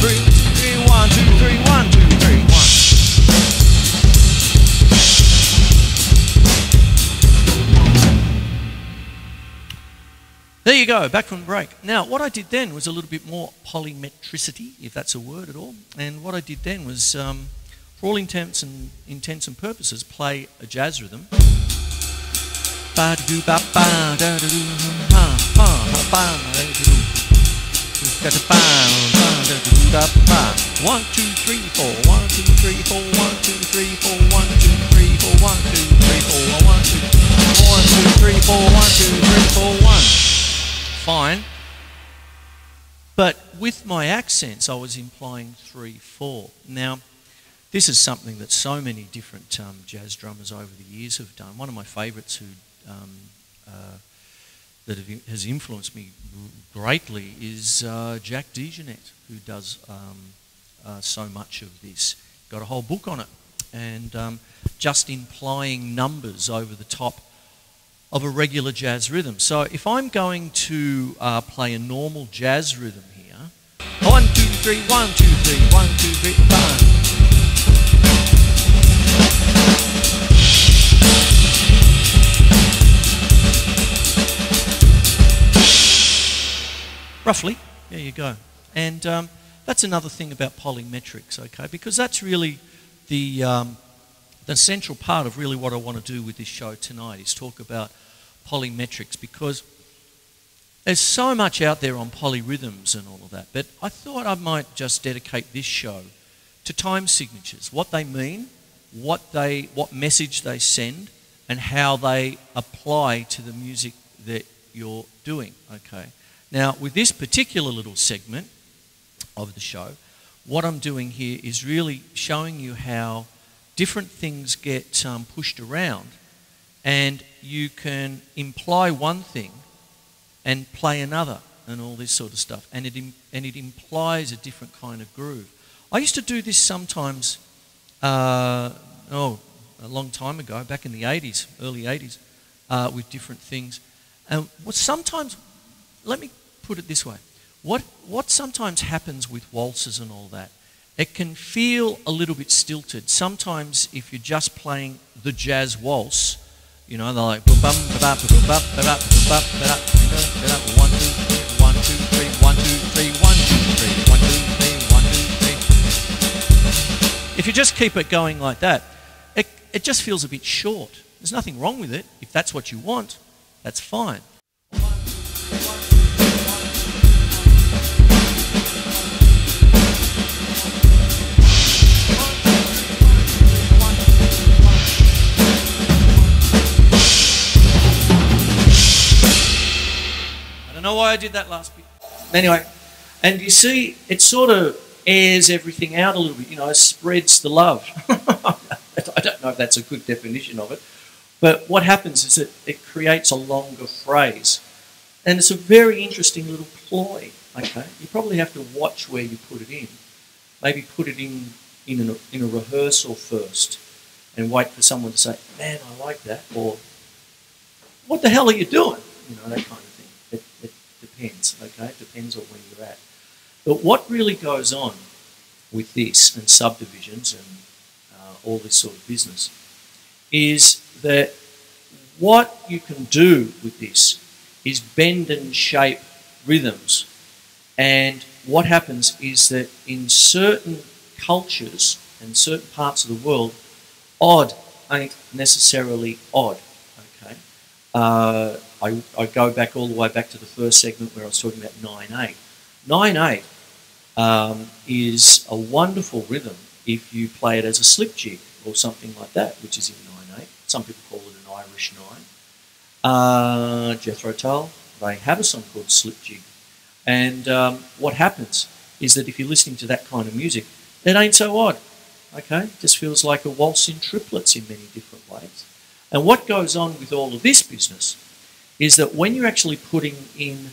3, 2, 3, 1, 2, 3, 1, 2, 3, 1. There you go, back from the break. Now, what I did then was a little bit more polymetricity, if that's a word at all. And what I did then was, for all intents and purposes, play a jazz rhythm. 1, 2, 3, 4, 1, 2, 3, 4, 1, 2, 3, 4, 1, 2, 3, 4, 1, 2, 3, 4, 1, 2, 3, 4, 1, 2, 3, 4, 1. Fine. But with my accents, I was implying 3, 4. Now, this is something that so many different jazz drummers over the years have done. One of my favourites who has influenced me greatly is Jack DeJohnette, who does so much of this. Got a whole book on it, and just implying numbers over the top of a regular jazz rhythm. So if I'm going to play a normal jazz rhythm here, 1, 2, 3, 1, 2, 3, 1, 2, 3, 5. Roughly, there you go. And that's another thing about polymetrics, okay? Because that's really the central part of really what I want to do with this show tonight, is talk about polymetrics, because there's so much out there on polyrhythms and all of that. But I thought I might just dedicate this show to time signatures, what they mean, what message they send, and how they apply to the music that you're doing, okay? Now, with this particular little segment of the show, what I'm doing here is really showing you how different things get pushed around, and you can imply one thing and play another and all this sort of stuff, and it implies a different kind of groove. I used to do this sometimes, a long time ago, back in the 80s, early 80s, with different things. And let me put it this way. What sometimes happens with waltzes and all that, it can feel a little bit stilted. Sometimes if you're just playing the jazz waltz, you know, they're like 1, 2, 3, 1, 2, 3, 1, 2, 3, 1, 2, 3, 1, 2, 3, 1, 2, 3, 1, 2, 3. If you just keep it going like that, it just feels a bit short. There's nothing wrong with it. If that's what you want, that's fine. I don't know why I did that last bit. Anyway, and you see, it sort of airs everything out a little bit, you know, spreads the love. I don't know if that's a good definition of it, but what happens is that it creates a longer phrase. And it's a very interesting little ploy, okay? You probably have to watch where you put it in. Maybe put it in a rehearsal first and wait for someone to say, man, I like that, or what the hell are you doing? You know, that kind of thing. It depends, okay? It depends on where you're at. But what really goes on with this and subdivisions and all this sort of business is that what you can do with this is bend and shape rhythms. And what happens is that in certain cultures and certain parts of the world, odd ain't necessarily odd, okay? I go back all the way back to the first segment where I was talking about 9/8. 9/8 is a wonderful rhythm if you play it as a slip jig or something like that, which is in 9/8. Some people call it an Irish 9. Jethro Tull, they have a song called Slip Jig. And what happens is that if you're listening to that kind of music, it ain't so odd, okay? It just feels like a waltz in triplets in many different ways. And what goes on with all of this business is that when you're actually putting in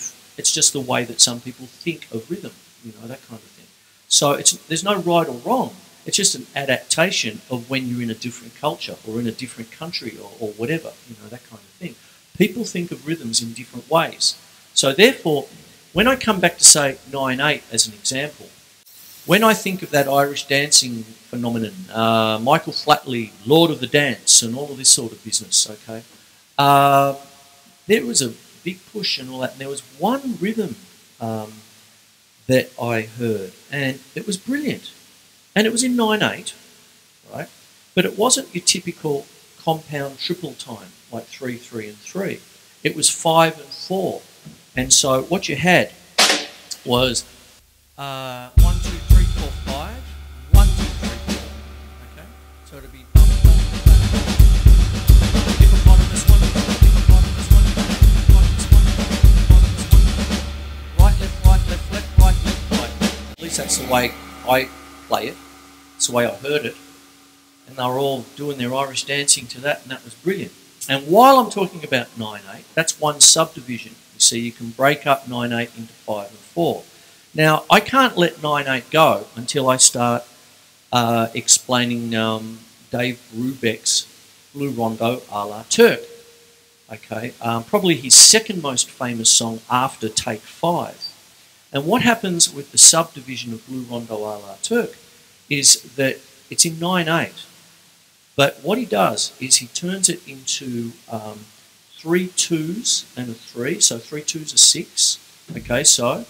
belief. It's just the way that some people think of rhythm, you know, that kind of thing. So there's no right or wrong. It's just an adaptation of when you're in a different culture or in a different country or whatever, you know, that kind of thing. People think of rhythms in different ways. So therefore, when I come back to say 9/8 as an example, when I think of that Irish dancing phenomenon, Michael Flatley, Lord of the Dance, and all of this sort of business, okay, there was a big push and all that, and there was one rhythm that I heard, and it was brilliant. And it was in 9/8, right? But it wasn't your typical compound triple time, like 3, 3, and 3. It was 5 and 4. And so what you had was 1, 2, 3, 4, 5, 1, 2, 3, 4. Okay? So it'd be hippopotamus one, hippopotamus one, hippopotamus one, hippopotamus one. Right, left, right, left, left, right, left, right. At least that's the way I play it. It's the way I heard it. And they were all doing their Irish dancing to that, and that was brilliant. And while I'm talking about 9/8, that's one subdivision. You see, you can break up 9/8 into 5 and 4. Now, I can't let 9/8 go until I start explaining Dave Brubeck's Blue Rondo a la Turk. Okay, probably his second most famous song after Take 5. And what happens with the subdivision of Blue Rondo a la Turk is that it's in 9/8. But what he does is he turns it into 3 2s and a 3. So 3 2s are 6. Okay, so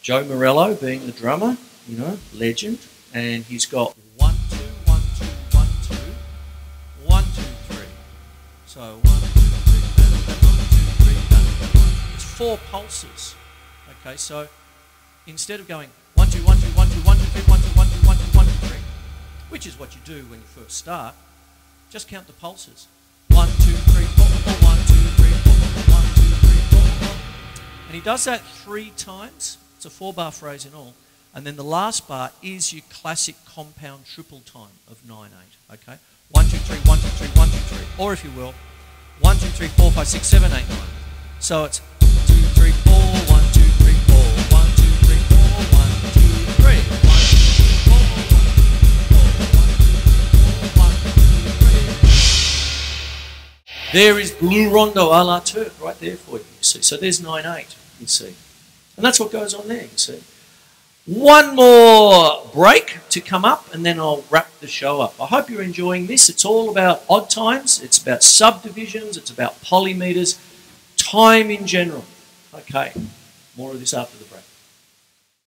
Joe Morello being the drummer, you know, legend. And he's got 1 2 1 2 1 2 1 2 3. So 1 2 3 1 2 3. It's 4 pulses. Okay, so instead of going 1 2 1 2 1 2 1 2 3 1 2 1 2 1 2 1 2 3, which is what you do when you first start, just count the pulses. 1 2 3 4 1 2 3 4 1 2 3 4 4. And he does that 3 times. It's a 4-bar phrase in all. And then the last bar is your classic compound triple time of 9/8. Okay? 1 2 3 1 2 3 1 2 3. Or if you will, 1 2 3 4 5 6 7 8 9. So it's 2 3 4 1 2 3 4 1 2 3 4 1 2 3 1 2 3 4 1 2 3 4 1 2 3. There is Blue Rondo a la Turk right there for you, you see. So there's 9/8, you see. And that's what goes on there, you see. One more break to come up, and then I'll wrap the show up. I hope you're enjoying this. It's all about odd times. It's about subdivisions. It's about polymeters. Time in general. Okay, more of this after the break.